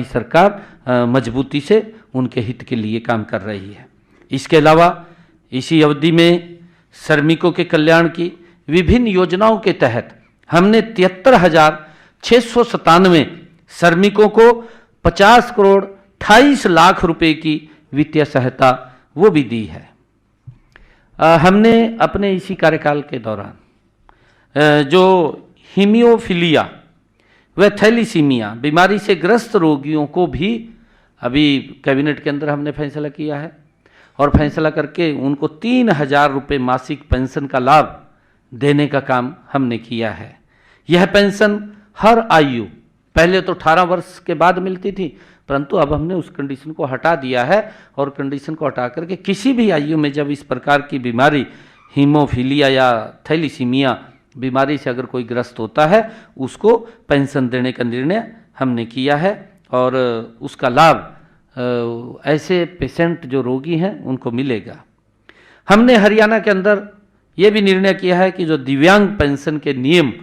सरकार मजबूती से उनके हित के लिए काम कर रही है। इसके अलावा इसी अवधि में श्रमिकों के कल्याण की विभिन्न योजनाओं के तहत हमने 73,697 श्रमिकों को 50 करोड़ 28 लाख रुपए की वित्तीय सहायता वो भी दी है। हमने अपने इसी कार्यकाल के दौरान जो हीमोफीलिया व थैलीसीमिया बीमारी से ग्रस्त रोगियों को भी अभी कैबिनेट के अंदर हमने फैसला किया है और फैसला करके उनको 3,000 रुपये मासिक पेंशन का लाभ देने का काम हमने किया है। यह पेंशन हर आयु, पहले तो 18 वर्ष के बाद मिलती थी, परंतु अब हमने उस कंडीशन को हटा दिया है और कंडीशन को हटा करके किसी भी आयु में जब इस प्रकार की बीमारी हीमोफीलिया या थैलीसीमिया बीमारी से अगर कोई ग्रस्त होता है उसको पेंशन देने का निर्णय हमने किया है और उसका लाभ ऐसे पेशेंट जो रोगी हैं उनको मिलेगा। हमने हरियाणा के अंदर ये भी निर्णय किया है कि जो दिव्यांग पेंशन के नियम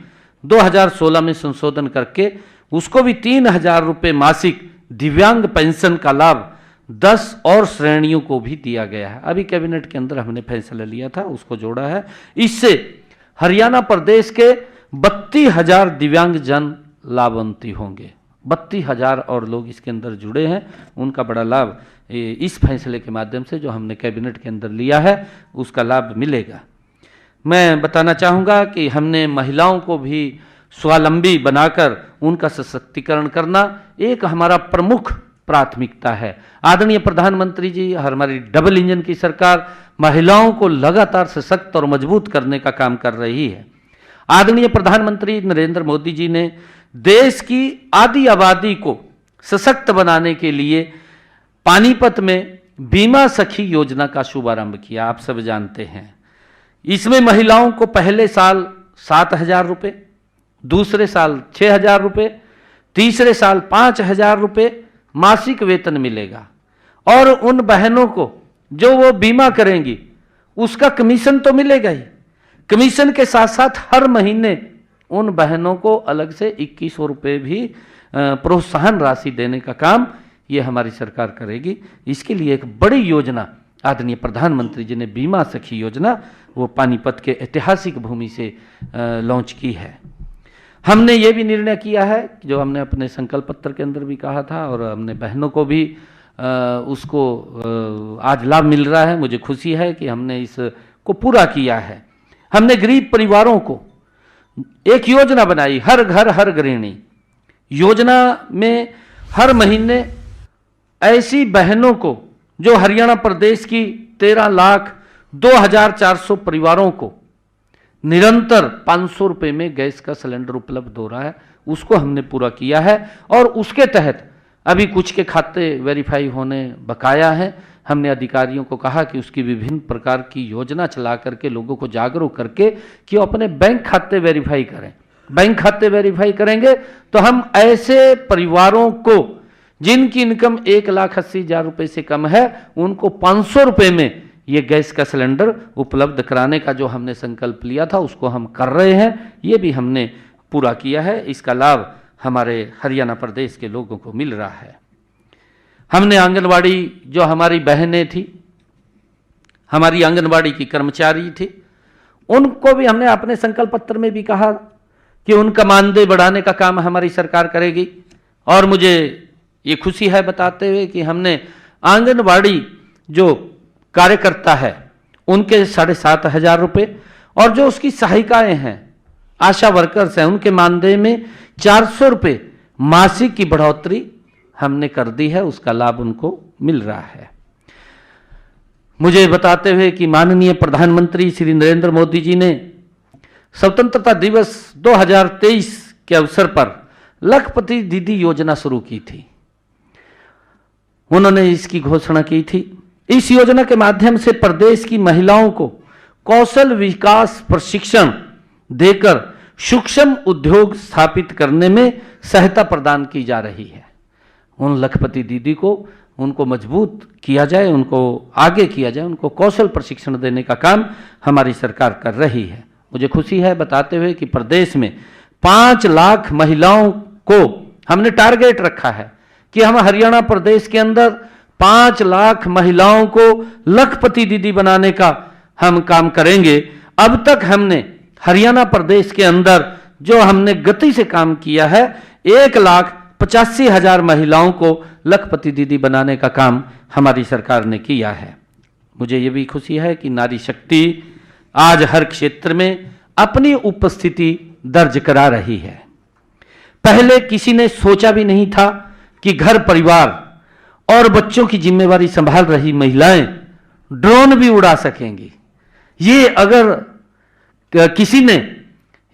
2016 में संशोधन करके उसको भी 3,000 रुपये मासिक दिव्यांग पेंशन का लाभ 10 और श्रेणियों को भी दिया गया है। अभी कैबिनेट के अंदर हमने फैसला लिया था, उसको जोड़ा है। इससे हरियाणा प्रदेश के 32,000 दिव्यांग जन लाभान्वित होंगे। 32,000 और लोग इसके अंदर जुड़े हैं, उनका बड़ा लाभ इस फैसले के माध्यम से जो हमने कैबिनेट के अंदर लिया है उसका लाभ मिलेगा। मैं बताना चाहूँगा कि हमने महिलाओं को भी स्वावलंबी बनाकर उनका सशक्तिकरण करना एक हमारा प्रमुख प्राथमिकता है। आदरणीय प्रधानमंत्री जी, हमारी डबल इंजन की सरकार महिलाओं को लगातार सशक्त और मजबूत करने का काम कर रही है। आदरणीय प्रधानमंत्री नरेंद्र मोदी जी ने देश की आधी आबादी को सशक्त बनाने के लिए पानीपत में बीमा सखी योजना का शुभारंभ किया। आप सब जानते हैं इसमें महिलाओं को पहले साल 7,000 रुपये, दूसरे साल 6,000 रुपये, तीसरे साल 5,000 रुपये मासिक वेतन मिलेगा और उन बहनों को जो वो बीमा करेंगी उसका कमीशन तो मिलेगा ही। कमीशन के साथ साथ हर महीने उन बहनों को अलग से 2100 रुपये भी प्रोत्साहन राशि देने का काम ये हमारी सरकार करेगी। इसके लिए एक बड़ी योजना आदरणीय प्रधानमंत्री जी ने बीमा सखी योजना वो पानीपत के ऐतिहासिक भूमि से लॉन्च की है। हमने ये भी निर्णय किया है जो हमने अपने संकल्प पत्र के अंदर भी कहा था और हमने बहनों को भी उसको आज लाभ मिल रहा है। मुझे खुशी है कि हमने इसको पूरा किया है। हमने गरीब परिवारों को एक योजना बनाई, हर घर हर गृहिणी योजना में हर महीने ऐसी बहनों को जो हरियाणा प्रदेश की 13,02,400 परिवारों को निरंतर 500 रुपये में गैस का सिलेंडर उपलब्ध हो रहा है, उसको हमने पूरा किया है। और उसके तहत अभी कुछ के खाते वेरीफाई होने बकाया हैं। हमने अधिकारियों को कहा कि उसकी विभिन्न प्रकार की योजना चला करके लोगों को जागरूक करके कि वो अपने बैंक खाते वेरीफाई करें। बैंक खाते वेरीफाई करेंगे तो हम ऐसे परिवारों को जिनकी इनकम 1,80,000 रुपये से कम है उनको 500 रुपये में ये गैस का सिलेंडर उपलब्ध कराने का जो हमने संकल्प लिया था उसको हम कर रहे हैं। ये भी हमने पूरा किया है। इसका लाभ हमारे हरियाणा प्रदेश के लोगों को मिल रहा है। हमने आंगनवाड़ी जो हमारी बहनें थी, हमारी आंगनवाड़ी की कर्मचारी थी, उनको भी हमने अपने संकल्प पत्र में भी कहा कि उनका मानदेय बढ़ाने का काम हमारी सरकार करेगी। और मुझे ये खुशी है बताते हुए कि हमने आंगनवाड़ी जो कार्यकर्ता है उनके 7,500 रुपये और जो उसकी सहायिकाएं हैं, आशा वर्कर्स हैं, उनके मानदेय में 400 रुपये मासिक की बढ़ोतरी हमने कर दी है। उसका लाभ उनको मिल रहा है। मुझे बताते हुए कि माननीय प्रधानमंत्री श्री नरेंद्र मोदी जी ने स्वतंत्रता दिवस 2023 के अवसर पर लखपति दीदी योजना शुरू की थी। उन्होंने इसकी घोषणा की थी। इस योजना के माध्यम से प्रदेश की महिलाओं को कौशल विकास प्रशिक्षण देकर सूक्ष्म उद्योग स्थापित करने में सहायता प्रदान की जा रही है। उन लखपति दीदी को उनको मजबूत किया जाए, उनको आगे किया जाए, उनको कौशल प्रशिक्षण देने का काम हमारी सरकार कर रही है। मुझे खुशी है बताते हुए कि प्रदेश में 5 लाख महिलाओं को हमने टारगेट रखा है कि हम हरियाणा प्रदेश के अंदर 5 लाख महिलाओं को लखपति दीदी बनाने का हम काम करेंगे। अब तक हमने हरियाणा प्रदेश के अंदर जो हमने गति से काम किया है, 1,85,000 महिलाओं को लखपति दीदी बनाने का काम हमारी सरकार ने किया है। मुझे ये भी खुशी है कि नारी शक्ति आज हर क्षेत्र में अपनी उपस्थिति दर्ज करा रही है। पहले किसी ने सोचा भी नहीं था कि घर परिवार और बच्चों की जिम्मेवारी संभाल रही महिलाएं ड्रोन भी उड़ा सकेंगी। ये अगर किसी ने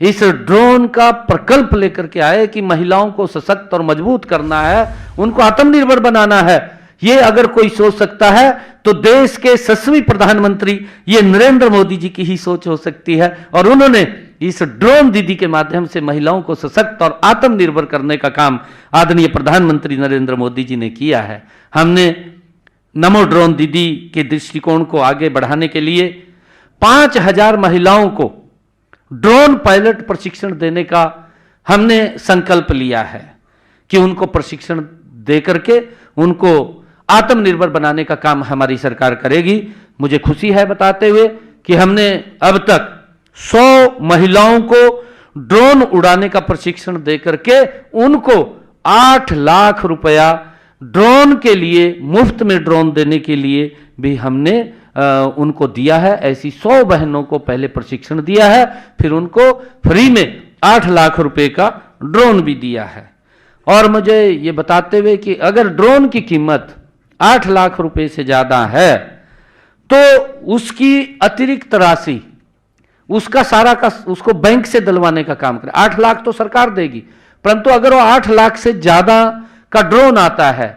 इस ड्रोन का प्रकल्प लेकर के आए कि महिलाओं को सशक्त और मजबूत करना है, उनको आत्मनिर्भर बनाना है, ये अगर कोई सोच सकता है तो देश के यशस्वी प्रधानमंत्री ये नरेंद्र मोदी जी की ही सोच हो सकती है। और उन्होंने इस ड्रोन दीदी के माध्यम से महिलाओं को सशक्त और आत्मनिर्भर करने का काम आदरणीय प्रधानमंत्री नरेंद्र मोदी जी ने किया है। हमने नमो ड्रोन दीदी के दृष्टिकोण को आगे बढ़ाने के लिए 5,000 महिलाओं को ड्रोन पायलट प्रशिक्षण देने का हमने संकल्प लिया है कि उनको प्रशिक्षण दे करके उनको आत्मनिर्भर बनाने का काम हमारी सरकार करेगी। मुझे खुशी है बताते हुए कि हमने अब तक 100 महिलाओं को ड्रोन उड़ाने का प्रशिक्षण दे करके उनको 8 लाख रुपया ड्रोन के लिए, मुफ्त में ड्रोन देने के लिए भी हमने उनको दिया है। ऐसी 100 बहनों को पहले प्रशिक्षण दिया है, फिर उनको फ्री में 8 लाख रुपए का ड्रोन भी दिया है। और मुझे ये बताते हुए कि अगर ड्रोन की कीमत 8 लाख रुपए से ज्यादा है तो उसकी अतिरिक्त राशि उसका सारा का उसको बैंक से दिलवाने का काम करें। 8 लाख तो सरकार देगी, परंतु अगर वो 8 लाख से ज्यादा का ड्रोन आता है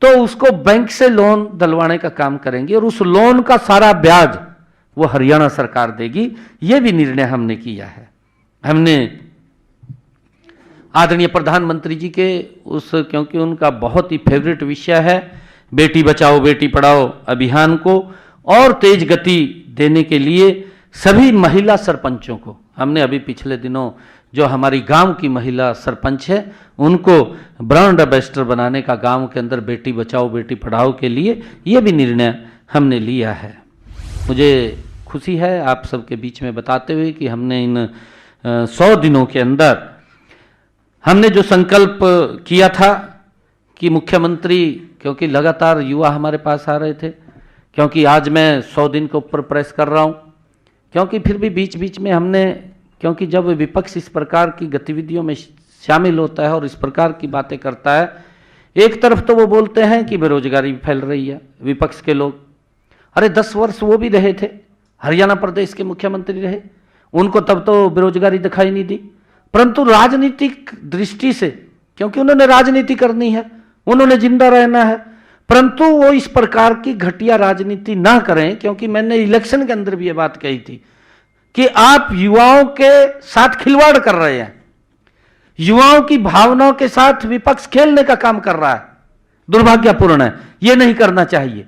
तो उसको बैंक से लोन दिलवाने का काम करेंगे और उस लोन का सारा ब्याज वो हरियाणा सरकार देगी। ये भी निर्णय हमने किया है। हमने आदरणीय प्रधानमंत्री जी के क्योंकि उनका बहुत ही फेवरेट विषय है बेटी बचाओ बेटी पढ़ाओ अभियान को और तेज गति देने के लिए सभी महिला सरपंचों को हमने अभी पिछले दिनों जो हमारी गांव की महिला सरपंच है उनको ब्रांड एम्बेसडर बनाने का गांव के अंदर बेटी बचाओ बेटी पढ़ाओ के लिए ये भी निर्णय हमने लिया है। मुझे खुशी है आप सबके बीच में बताते हुए कि हमने इन 100 दिनों के अंदर हमने जो संकल्प किया था कि मुख्यमंत्री, क्योंकि लगातार युवा हमारे पास आ रहे थे, क्योंकि आज मैं 100 दिन के ऊपर प्रेस कर रहा हूँ, क्योंकि फिर भी बीच बीच में हमने, क्योंकि जब विपक्ष इस प्रकार की गतिविधियों में शामिल होता है और इस प्रकार की बातें करता है, एक तरफ तो वो बोलते हैं कि बेरोजगारी फैल रही है विपक्ष के लोग। अरे 10 वर्ष वो भी रहे थे, हरियाणा प्रदेश के मुख्यमंत्री रहे, उनको तब तो बेरोजगारी दिखाई नहीं दी, परंतु राजनीतिक दृष्टि से, क्योंकि उन्होंने राजनीति करनी है, उन्होंने जिंदा रहना है, परंतु वो इस प्रकार की घटिया राजनीति ना करें। क्योंकि मैंने इलेक्शन के अंदर भी ये बात कही थी कि आप युवाओं के साथ खिलवाड़ कर रहे हैं, युवाओं की भावनाओं के साथ विपक्ष खेलने का काम कर रहा है, दुर्भाग्यपूर्ण है, ये नहीं करना चाहिए।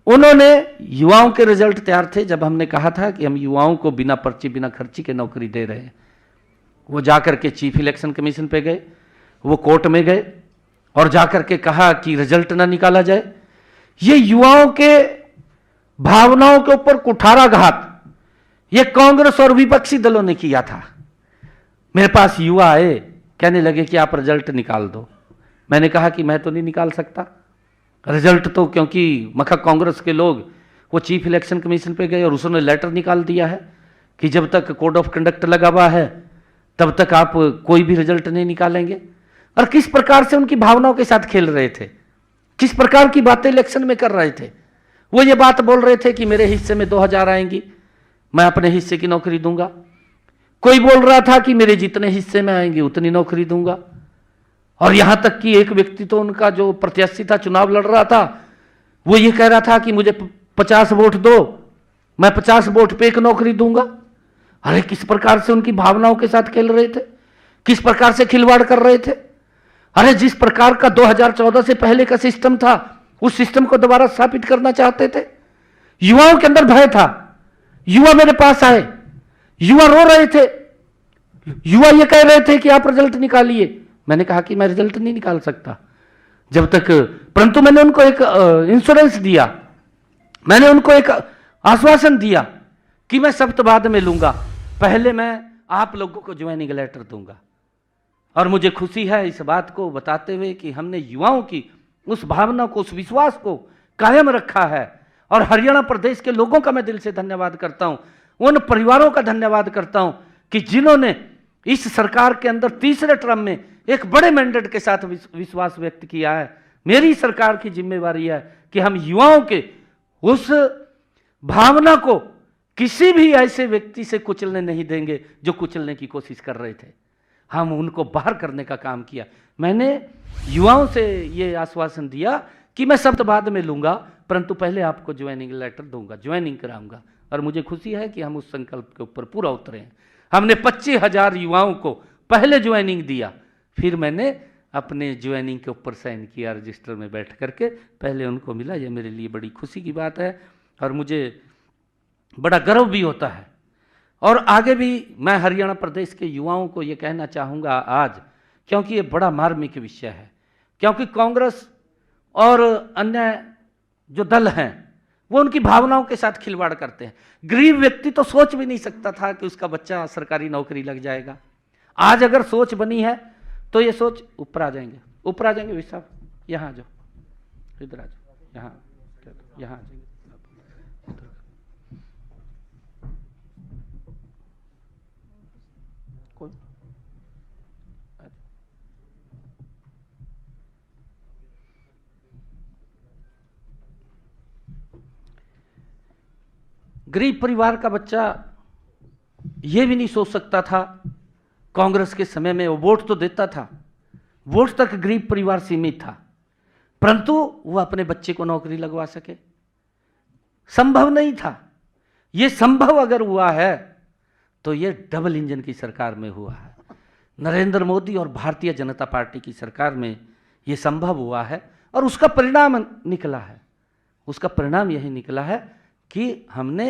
उन्होंने युवाओं के रिजल्ट तैयार थे जब हमने कहा था कि हम युवाओं को बिना पर्ची बिना खर्ची के नौकरी दे रहे हैं। वो जाकर के चीफ इलेक्शन कमीशन पे गए, वो कोर्ट में गए और जाकर के कहा कि रिजल्ट ना निकाला जाए। ये युवाओं के भावनाओं के ऊपर कुठाराघात ये कांग्रेस और विपक्षी दलों ने किया था। मेरे पास युवा आए, कहने लगे कि आप रिजल्ट निकाल दो। मैंने कहा कि मैं तो नहीं निकाल सकता रिजल्ट, तो क्योंकि मखा कांग्रेस के लोग वो चीफ इलेक्शन कमीशन पे गए और उसने लेटर निकाल दिया है कि जब तक कोड ऑफ कंडक्ट लगा हुआ है तब तक आप कोई भी रिजल्ट नहीं निकालेंगे। और किस प्रकार से उनकी भावनाओं के साथ खेल रहे थे, किस प्रकार की बातें इलेक्शन में कर रहे थे। वो ये बात बोल रहे थे कि मेरे हिस्से में 2000 आएंगी, मैं अपने हिस्से की नौकरी दूंगा। कोई बोल रहा था कि मेरे जितने हिस्से में आएंगे उतनी नौकरी दूंगा। और यहां तक कि एक व्यक्ति तो उनका जो प्रत्याशी था, चुनाव लड़ रहा था, वो ये कह रहा था कि मुझे 50 वोट दो, मैं 50 वोट पे एक नौकरी दूंगा। अरे किस प्रकार से उनकी भावनाओं के साथ खेल रहे थे, किस प्रकार से खिलवाड़ कर रहे थे। अरे जिस प्रकार का 2014 से पहले का सिस्टम था उस सिस्टम को दोबारा स्थापित करना चाहते थे। युवाओं के अंदर भय था। युवा मेरे पास आए, युवा रो रहे थे, युवा ये कह रहे थे कि आप रिजल्ट निकालिए। मैंने कहा कि मैं रिजल्ट नहीं निकाल सकता जब तक, परंतु मैंने उनको एक इंश्योरेंस दिया, मैंने उनको एक आश्वासन दिया कि मैं शब्द बाद में लूंगा, पहले मैं आप लोगों को ज्वाइनिंग लेटर दूंगा। और मुझे खुशी है इस बात को बताते हुए कि हमने युवाओं की उस भावना को, उस विश्वास को कायम रखा है। और हरियाणा प्रदेश के लोगों का मैं दिल से धन्यवाद करता हूं, उन परिवारों का धन्यवाद करता हूं कि जिन्होंने इस सरकार के अंदर तीसरे टर्म में एक बड़े मैंडेट के साथ विश्वास व्यक्त किया है। मेरी सरकार की जिम्मेवारी है कि हम युवाओं के उस भावना को किसी भी ऐसे व्यक्ति से कुचलने नहीं देंगे जो कुचलने की कोशिश कर रहे थे। हम उनको बाहर करने का काम किया। मैंने युवाओं से ये आश्वासन दिया कि मैं शब्द बाद में लूंगा, परंतु पहले आपको ज्वाइनिंग लेटर दूंगा, ज्वाइनिंग कराऊंगा। और मुझे खुशी है कि हम उस संकल्प के ऊपर पूरा उतरे हैं। हमने 25,000 युवाओं को पहले ज्वाइनिंग दिया, फिर मैंने अपने ज्वाइनिंग के ऊपर साइन किया रजिस्टर में बैठ करके, पहले उनको मिला। ये मेरे लिए बड़ी खुशी की बात है और मुझे बड़ा गर्व भी होता है। और आगे भी मैं हरियाणा प्रदेश के युवाओं को ये कहना चाहूँगा आज, क्योंकि ये बड़ा मार्मिक विषय है, क्योंकि कांग्रेस और अन्य जो दल हैं वो उनकी भावनाओं के साथ खिलवाड़ करते हैं। गरीब व्यक्ति तो सोच भी नहीं सकता था कि उसका बच्चा सरकारी नौकरी लग जाएगा। आज अगर सोच बनी है तो ये सोच ऊपर आ जाएंगे, ऊपर आ जाएंगे। साहब यहाँ आ जाओ, इधर आ जाओ, यहाँ आ जाएंगे। गरीब परिवार का बच्चा ये भी नहीं सोच सकता था, कांग्रेस के समय में वो वोट तो देता था, वोट तक गरीब परिवार सीमित था, परंतु वो अपने बच्चे को नौकरी लगवा सके, संभव नहीं था। ये संभव अगर हुआ है तो ये डबल इंजन की सरकार में हुआ है। नरेंद्र मोदी और भारतीय जनता पार्टी की सरकार में ये संभव हुआ है और उसका परिणाम निकला है। उसका परिणाम यही निकला है कि हमने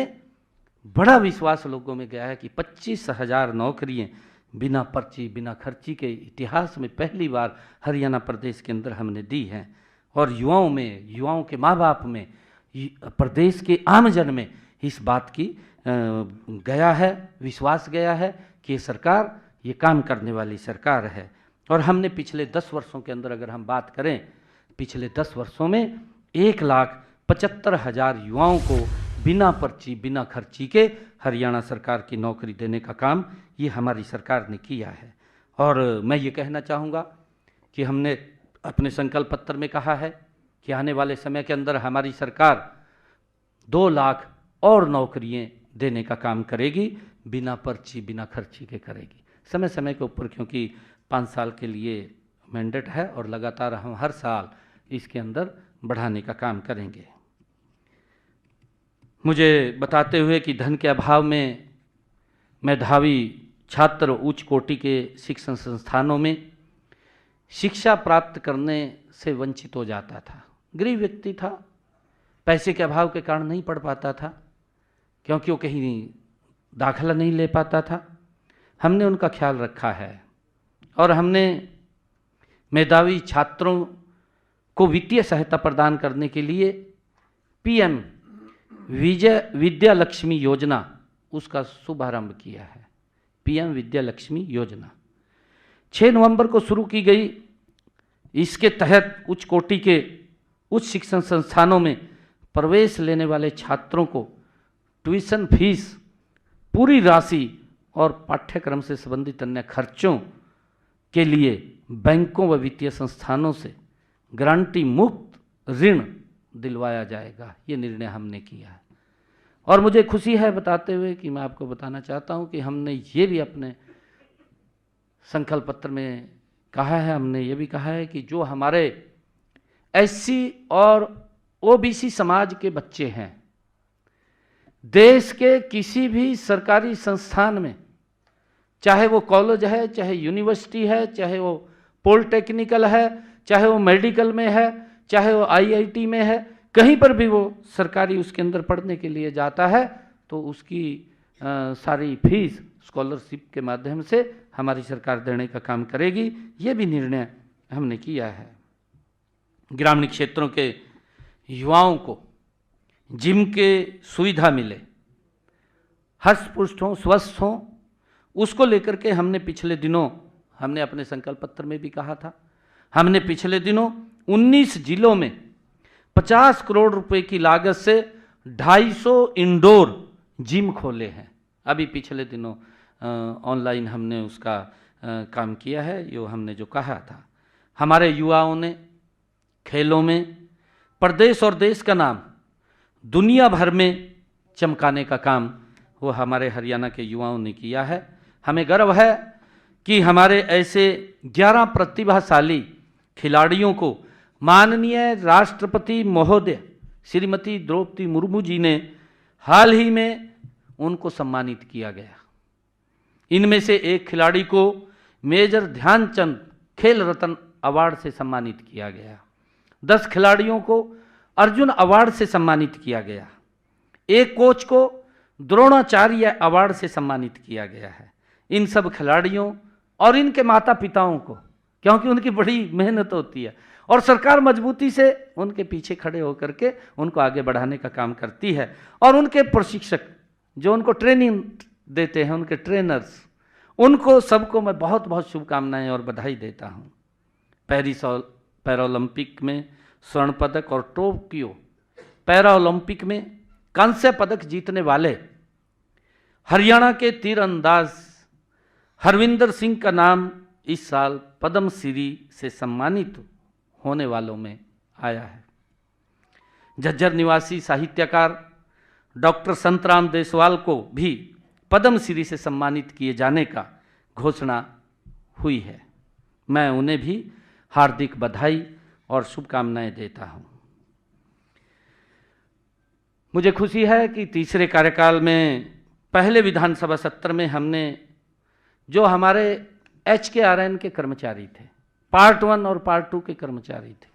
बड़ा विश्वास लोगों में गया है कि 25,000 नौकरियां बिना पर्ची, बिना खर्ची के इतिहास में पहली बार हरियाणा प्रदेश के अंदर हमने दी हैं। और युवाओं में, युवाओं के माँ बाप में, प्रदेश के आमजन में इस बात की गया है, विश्वास गया है कि ये सरकार ये काम करने वाली सरकार है। और हमने पिछले 10 वर्षों के अंदर अगर हम बात करें, पिछले 10 वर्षों में 1,75,000 युवाओं को बिना पर्ची, बिना खर्ची के हरियाणा सरकार की नौकरी देने का काम ये हमारी सरकार ने किया है। और मैं ये कहना चाहूँगा कि हमने अपने संकल्प पत्र में कहा है कि आने वाले समय के अंदर हमारी सरकार 2 लाख और नौकरियां देने का काम करेगी, बिना पर्ची, बिना खर्ची के करेगी। समय समय के ऊपर, क्योंकि 5 साल के लिए मैंडेट है और लगातार हम हर साल इसके अंदर बढ़ाने का काम करेंगे। मुझे बताते हुए कि धन के अभाव में मेधावी छात्र उच्च कोटि के शिक्षण संस्थानों में शिक्षा प्राप्त करने से वंचित हो जाता था। गरीब व्यक्ति था, पैसे के अभाव के कारण नहीं पढ़ पाता था, क्योंकि वो कहीं दाखिला नहीं ले पाता था। हमने उनका ख्याल रखा है और हमने मेधावी छात्रों को वित्तीय सहायता प्रदान करने के लिए पीएम विद्या लक्ष्मी योजना, उसका शुभारंभ किया है। पीएम विद्या लक्ष्मी योजना 6 नवंबर को शुरू की गई। इसके तहत उच्च कोटि के उच्च शिक्षण संस्थानों में प्रवेश लेने वाले छात्रों को ट्यूशन फीस, पूरी राशि और पाठ्यक्रम से संबंधित अन्य खर्चों के लिए बैंकों व वित्तीय संस्थानों से गारंटी मुक्त ऋण दिलवाया जाएगा। ये निर्णय हमने किया है और मुझे खुशी है बताते हुए कि मैं आपको बताना चाहता हूँ कि हमने ये भी अपने संकल्प पत्र में कहा है, हमने ये भी कहा है कि जो हमारे एससी और ओबीसी समाज के बच्चे हैं, देश के किसी भी सरकारी संस्थान में, चाहे वो कॉलेज है, चाहे यूनिवर्सिटी है, चाहे वो पॉलिटेक्निकल है, चाहे वो मेडिकल में है, चाहे वो आईआईटी में है, कहीं पर भी वो सरकारी उसके अंदर पढ़ने के लिए जाता है तो उसकी सारी फीस स्कॉलरशिप के माध्यम से हमारी सरकार देने का काम करेगी। ये भी निर्णय हमने किया है। ग्रामीण क्षेत्रों के युवाओं को जिम के सुविधा मिले, हष्ट पुष्ट हों, स्वस्थ हों, उसको लेकर के हमने पिछले दिनों हमने अपने संकल्प पत्र में भी कहा था। हमने पिछले दिनों 19 जिलों में 50 करोड़ रुपए की लागत से 250 इंडोर जिम खोले हैं। अभी पिछले दिनों ऑनलाइन हमने उसका काम किया है, यो हमने जो कहा था। हमारे युवाओं ने खेलों में प्रदेश और देश का नाम दुनिया भर में चमकाने का काम वो हमारे हरियाणा के युवाओं ने किया है। हमें गर्व है कि हमारे ऐसे 11 प्रतिभाशाली खिलाड़ियों को माननीय राष्ट्रपति महोदय श्रीमती द्रौपदी मुर्मू जी ने हाल ही में उनको सम्मानित किया गया। इनमें से एक खिलाड़ी को मेजर ध्यानचंद खेल रत्न अवार्ड से सम्मानित किया गया, 10 खिलाड़ियों को अर्जुन अवार्ड से सम्मानित किया गया, एक कोच को द्रोणाचार्य अवार्ड से सम्मानित किया गया है। इन सब खिलाड़ियों और इनके माता पिताओं को, क्योंकि उनकी बड़ी मेहनत होती है और सरकार मजबूती से उनके पीछे खड़े होकर के उनको आगे बढ़ाने का काम करती है, और उनके प्रशिक्षक जो उनको ट्रेनिंग देते हैं, उनके ट्रेनर्स, उनको सबको मैं बहुत बहुत शुभकामनाएं और बधाई देता हूं। पेरिस पैरालंपिक में स्वर्ण पदक और टोक्यो पैरालंपिक में कांस्य पदक जीतने वाले हरियाणा के तीरंदाज हरविंदर सिंह का नाम इस साल पद्मश्री से सम्मानित होने वालों में आया है। झज्जर निवासी साहित्यकार डॉक्टर संतराम देसवाल को भी पद्मश्री से सम्मानित किए जाने का घोषणा हुई है। मैं उन्हें भी हार्दिक बधाई और शुभकामनाएं देता हूं। मुझे खुशी है कि तीसरे कार्यकाल में पहले विधानसभा सत्र में हमने जो हमारे HKRN के कर्मचारी थे, पार्ट 1 और पार्ट 2 के कर्मचारी थे,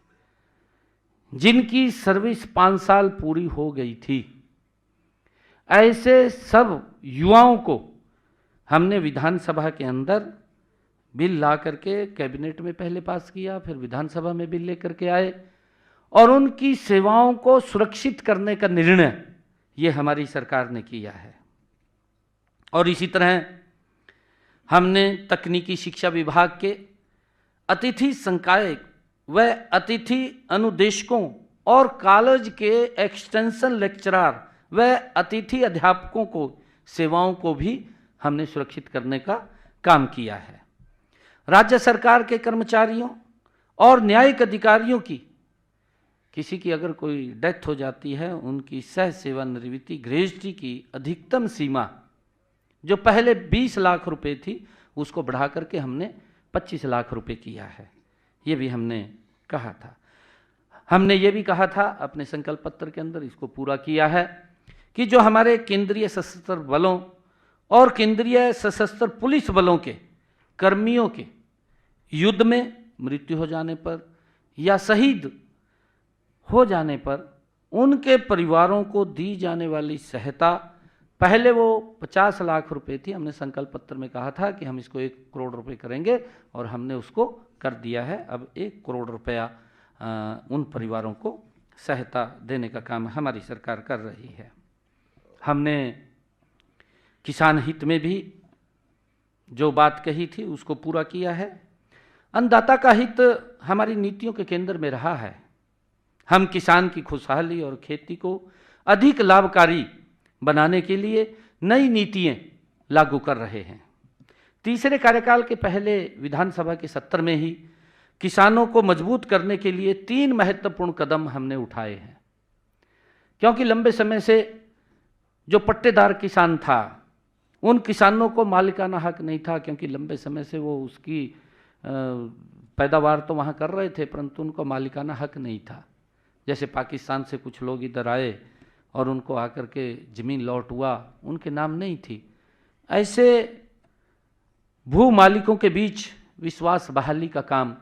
जिनकी सर्विस 5 साल पूरी हो गई थी, ऐसे सब युवाओं को हमने विधानसभा के अंदर बिल ला करके कैबिनेट में पहले पास किया, फिर विधानसभा में बिल लेकर के आए और उनकी सेवाओं को सुरक्षित करने का निर्णय ये हमारी सरकार ने किया है। और इसी तरह हमने तकनीकी शिक्षा विभाग के अतिथि संकाय व अतिथि अनुदेशकों और कॉलेज के एक्सटेंशन लेक्चरर व अतिथि अध्यापकों को सेवाओं को भी हमने सुरक्षित करने का काम किया है। राज्य सरकार के कर्मचारियों और न्यायिक अधिकारियों की किसी की अगर कोई डेथ हो जाती है, उनकी सह सेवानिवृत्ति ग्रेजुटी की अधिकतम सीमा जो पहले 20 लाख रुपए थी, उसको बढ़ा करके हमने 25 लाख रुपए किया है। ये भी हमने कहा था। हमने ये भी कहा था अपने संकल्प पत्र के अंदर, इसको पूरा किया है कि जो हमारे केंद्रीय सशस्त्र बलों और केंद्रीय सशस्त्र पुलिस बलों के कर्मियों के युद्ध में मृत्यु हो जाने पर या शहीद हो जाने पर उनके परिवारों को दी जाने वाली सहायता, पहले वो 50 लाख रुपए थी, हमने संकल्प पत्र में कहा था कि हम इसको 1 करोड़ रुपए करेंगे और हमने उसको कर दिया है। अब 1 करोड़ रुपया उन परिवारों को सहायता देने का काम हमारी सरकार कर रही है। हमने किसान हित में भी जो बात कही थी उसको पूरा किया है। अन्नदाता का हित हमारी नीतियों के केंद्र में रहा है। हम किसान की खुशहाली और खेती को अधिक लाभकारी बनाने के लिए नई नीतियां लागू कर रहे हैं। तीसरे कार्यकाल के पहले विधानसभा के सत्र में ही किसानों को मजबूत करने के लिए 3 महत्वपूर्ण कदम हमने उठाए हैं, क्योंकि लंबे समय से जो पट्टेदार किसान था, उन किसानों को मालिकाना हक नहीं था, क्योंकि लंबे समय से वो उसकी पैदावार तो वहाँ कर रहे थे, परंतु उनको मालिकाना हक नहीं था। जैसे पाकिस्तान से कुछ लोग इधर आए और उनको आकर के ज़मीन लौट हुआ, उनके नाम नहीं थी। ऐसे भू मालिकों के बीच विश्वास बहाली का काम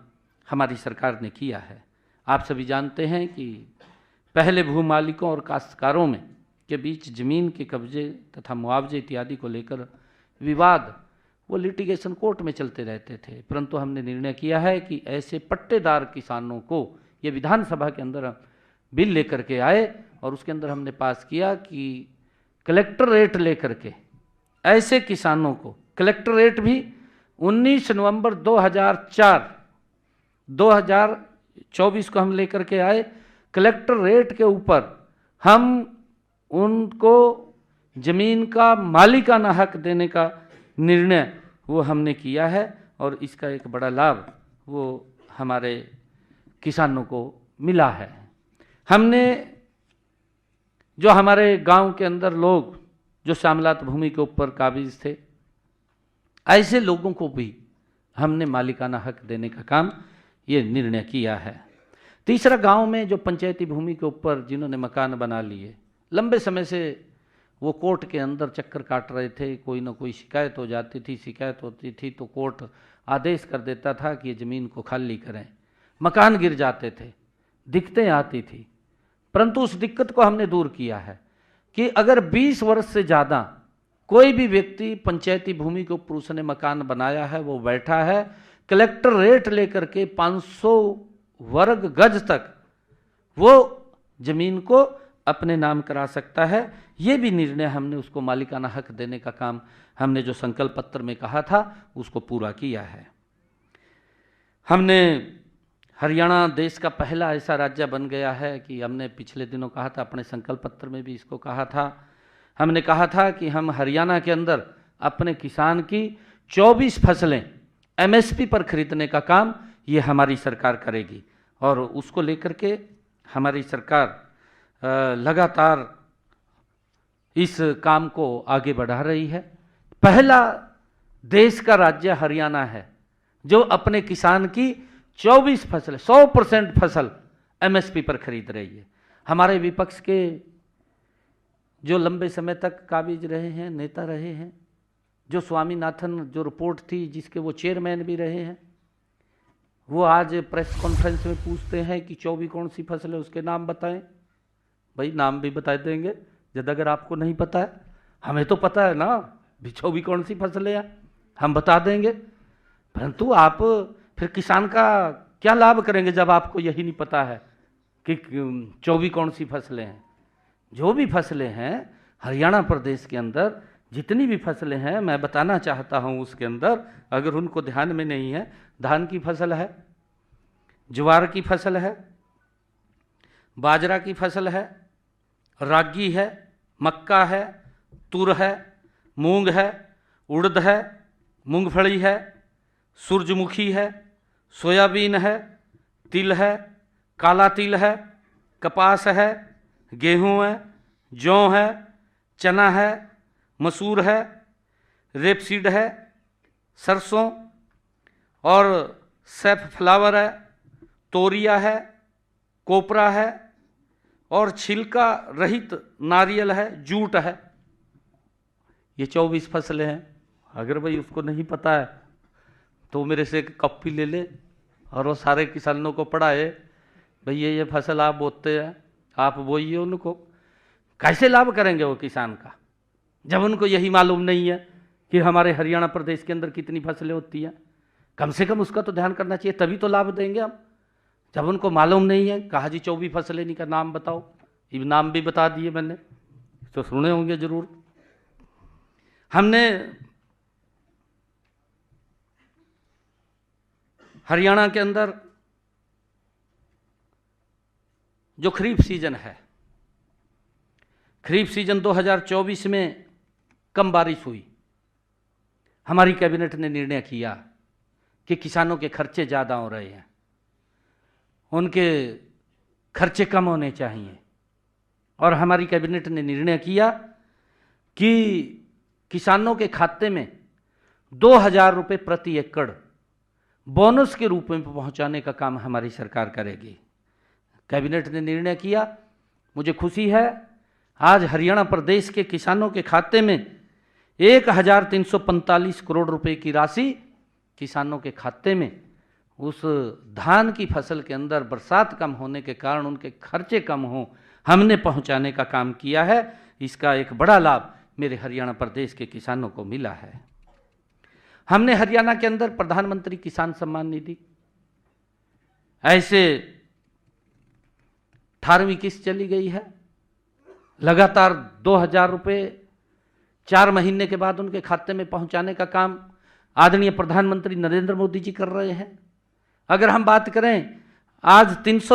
हमारी सरकार ने किया है। आप सभी जानते हैं कि पहले भू मालिकों और काश्तकारों में के बीच ज़मीन के कब्जे तथा मुआवजे इत्यादि को लेकर विवाद वो लिटिगेशन कोर्ट में चलते रहते थे, परंतु हमने निर्णय किया है कि ऐसे पट्टेदार किसानों को ये विधानसभा के अंदर बिल लेकर के आए और उसके अंदर हमने पास किया कि कलेक्टर रेट लेकर के ऐसे किसानों को, कलेक्टर रेट भी 19 नवंबर 2024 को हम लेकर के आए। कलेक्टर रेट के ऊपर हम उनको जमीन का मालिकाना हक देने का निर्णय वो हमने किया है और इसका एक बड़ा लाभ वो हमारे किसानों को मिला है। हमने जो हमारे गांव के अंदर लोग जो श्यामलात भूमि के ऊपर काबिज थे, ऐसे लोगों को भी हमने मालिकाना हक देने का काम ये निर्णय किया है। तीसरा, गांव में जो पंचायती भूमि के ऊपर जिन्होंने मकान बना लिए, लंबे समय से वो कोर्ट के अंदर चक्कर काट रहे थे, कोई ना कोई शिकायत हो जाती थी, शिकायत होती थी तो कोर्ट आदेश कर देता था कि ये ज़मीन को खाली करें, मकान गिर जाते थे, दिक्कतें आती थी। परंतु उस दिक्कत को हमने दूर किया है कि अगर 20 वर्ष से ज़्यादा कोई भी व्यक्ति पंचायती भूमि के ऊपर उसने मकान बनाया है, वो बैठा है, कलेक्टर रेट लेकर के 500 वर्ग गज तक वो जमीन को अपने नाम करा सकता है। ये भी निर्णय हमने उसको मालिकाना हक देने का काम हमने जो संकल्प पत्र में कहा था उसको पूरा किया है। हमने हरियाणा देश का पहला ऐसा राज्य बन गया है कि हमने पिछले दिनों कहा था, अपने संकल्प पत्र में भी इसको कहा था, हमने कहा था कि हम हरियाणा के अंदर अपने किसान की 24 फसलें एमएसपी पर खरीदने का काम ये हमारी सरकार करेगी और उसको लेकर के हमारी सरकार लगातार इस काम को आगे बढ़ा रही है। पहला देश का राज्य हरियाणा है जो अपने किसान की 24 फसलें 100% फसल एमएसपी पर खरीद रही है। हमारे विपक्ष के जो लंबे समय तक काबिज रहे हैं, नेता रहे हैं, जो स्वामीनाथन जो रिपोर्ट थी जिसके वो चेयरमैन भी रहे हैं, वो आज प्रेस कॉन्फ्रेंस में पूछते हैं कि 24 कौन सी फसल है, उसके नाम बताएं। भाई नाम भी बता देंगे जब अगर आपको नहीं पता है, हमें तो पता है ना 24 कौन सी फसल है, हम बता देंगे। परंतु आप फिर किसान का क्या लाभ करेंगे जब आपको यही नहीं पता है कि 24 कौन सी फसलें हैं। जो भी फसलें हैं हरियाणा प्रदेश के अंदर, जितनी भी फसलें हैं मैं बताना चाहता हूं उसके अंदर, अगर उनको ध्यान में नहीं है, धान की फसल है, ज्वार की फसल है, बाजरा की फसल है, रागी है, मक्का है, तुर है, मूंग है, उड़द है, मूंगफली है, सूरजमुखी है, सोयाबीन है, तिल है, काला तिल है, कपास है, गेहूं है, जौ है, चना है, मसूर है, रेपसीड है, सरसों और सैफफ्लावर है, तोरिया है, कोपरा है और छिलका रहित नारियल है, जूट है। ये 24 फसलें हैं। अगर भाई उसको नहीं पता है तो मेरे से एक कॉपी ले ले और वो सारे किसानों को पढ़ाए, भाई ये फसल आप बोते हैं, आप बोइए उनको। कैसे लाभ करेंगे वो किसान का जब उनको यही मालूम नहीं है कि हमारे हरियाणा प्रदेश के अंदर कितनी फसलें होती हैं। कम से कम उसका तो ध्यान करना चाहिए, तभी तो लाभ देंगे हम। जब उनको मालूम नहीं है, कहा जी 24 फसलें नहीं का नाम बताओ, ये नाम भी बता दिए मैंने, तो सुने होंगे जरूर। हमने हरियाणा के अंदर जो खरीफ सीजन है, खरीफ सीजन 2024 में कम बारिश हुई। हमारी कैबिनेट ने निर्णय किया कि किसानों के खर्चे ज़्यादा हो रहे हैं, उनके खर्चे कम होने चाहिए और हमारी कैबिनेट ने निर्णय किया कि किसानों के खाते में 2000 रुपये प्रति एकड़ बोनस के रूप में पहुंचाने का काम हमारी सरकार करेगी। कैबिनेट ने निर्णय किया, मुझे खुशी है आज हरियाणा प्रदेश के किसानों के खाते में 1345 करोड़ रुपए की राशि किसानों के खाते में उस धान की फसल के अंदर बरसात कम होने के कारण उनके खर्चे कम हों, हमने पहुंचाने का काम किया है। इसका एक बड़ा लाभ मेरे हरियाणा प्रदेश के किसानों को मिला है। हमने हरियाणा के अंदर प्रधानमंत्री किसान सम्मान निधि, ऐसे 18वीं किस्त चली गई है। लगातार 2000 रुपये 4 महीने के बाद उनके खाते में पहुंचाने का काम आदरणीय प्रधानमंत्री नरेंद्र मोदी जी कर रहे हैं। अगर हम बात करें आज